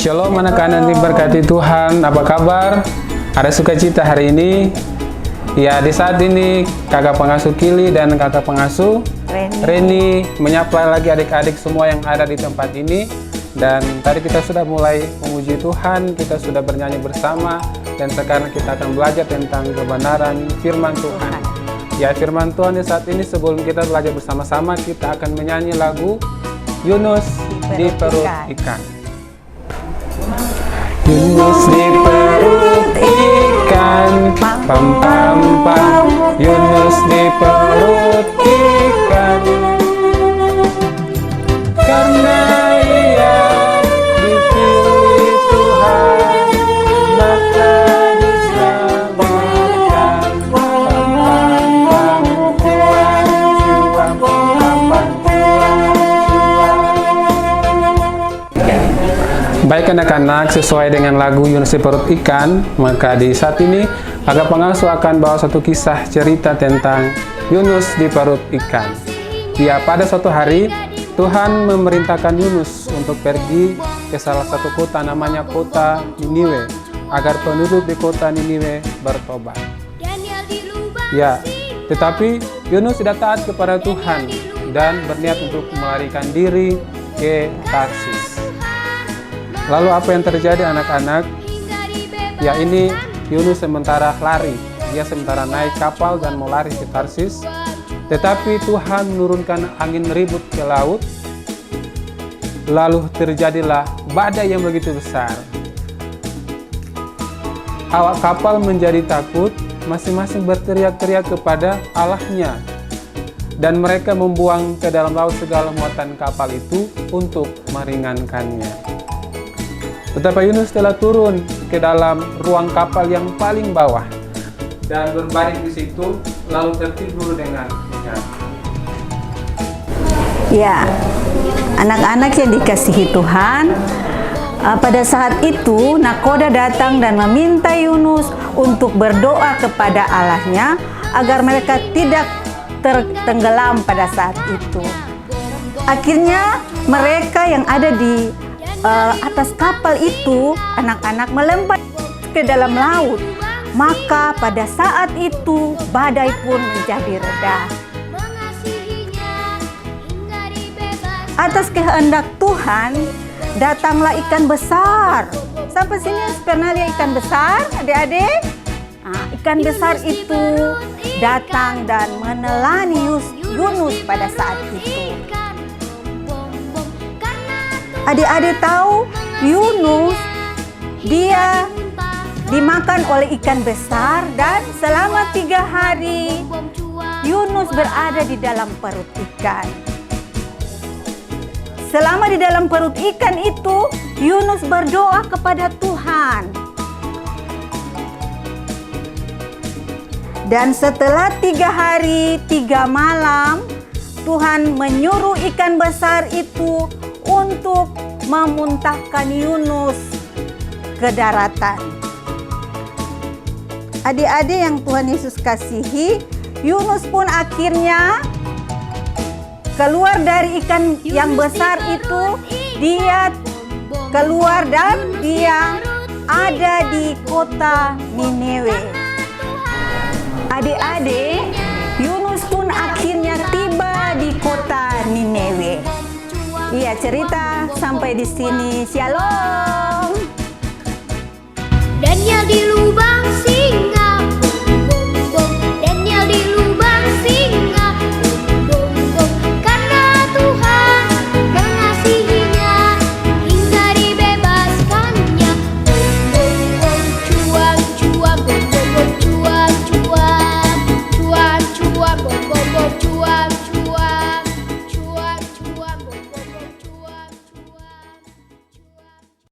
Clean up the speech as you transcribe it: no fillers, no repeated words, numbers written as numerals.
Shalom anak-anak diberkati Tuhan, apa kabar? Ada sukacita hari ini? Ya, di saat ini kakak pengasuh Kili dan kakak pengasuh Reni menyapa lagi adik-adik semua yang ada di tempat ini. Dan tadi kita sudah mulai memuji Tuhan, kita sudah bernyanyi bersama, dan sekarang kita akan belajar tentang kebenaran firman Tuhan. Ya, firman Tuhan di saat ini sebelum kita belajar bersama-sama, kita akan menyanyi lagu Yunus di perut ikan. Yunus di perut ikan, pam pam pam. Yunus di perut ikan, karena ia dipilih Tuhan, maka diselamatkan. Pam pam pam, Tuhan jiwa, pam pam Baik anak-anak, sesuai dengan lagu Yunus di perut ikan, maka di saat ini kakak pengasuh akan bawa satu kisah cerita tentang Yunus di perut ikan. Ya, pada suatu hari Tuhan memerintahkan Yunus untuk pergi ke salah satu kota namanya kota Niniwe, agar penduduk di kota Niniwe bertobat. Ya, tetapi Yunus tidak taat kepada Tuhan dan berniat untuk melarikan diri ke Tarsis. Lalu apa yang terjadi anak-anak? Ya, ini Yunus sementara lari. Dia sementara naik kapal dan mau lari ke Tarsis. Tetapi Tuhan menurunkan angin ribut ke laut. Lalu terjadilah badai yang begitu besar. Awak kapal menjadi takut, masing-masing berteriak-teriak kepada Allahnya. Dan mereka membuang ke dalam laut segala muatan kapal itu untuk meringankannya. Tetapi Yunus telah turun ke dalam ruang kapal yang paling bawah dan berbaring di situ, lalu tertidur dengan nyenyak. Ya, anak-anak yang dikasihi Tuhan, pada saat itu nakoda datang dan meminta Yunus untuk berdoa kepada Allahnya agar mereka tidak tenggelam pada saat itu. Akhirnya mereka yang ada di atas kapal itu, anak-anak melompat ke dalam laut. Maka pada saat itu badai pun menjadi reda. Atas kehendak Tuhan datanglah ikan besar. Sampai sini pernah lihat ikan besar, adik-adik? Nah, ikan besar itu datang dan menelan Yunus pada saat itu. Adik-adik tahu Yunus dia dimakan oleh ikan besar, dan selama 3 hari Yunus berada di dalam perut ikan. Selama di dalam perut ikan itu Yunus berdoa kepada Tuhan. Dan setelah 3 hari 3 malam Tuhan menyuruh ikan besar itu untuk memuntahkan Yunus ke daratan. Adik-adik yang Tuhan Yesus kasihi, Yunus pun akhirnya keluar dari ikan yang besar itu. Dia keluar dan dia ada di kota Niniwe. Adik-adik, Yunus pun akhirnya tiba di kota Niniwe. Iya, cerita sampai di sini. Shalom. Daniel di lubang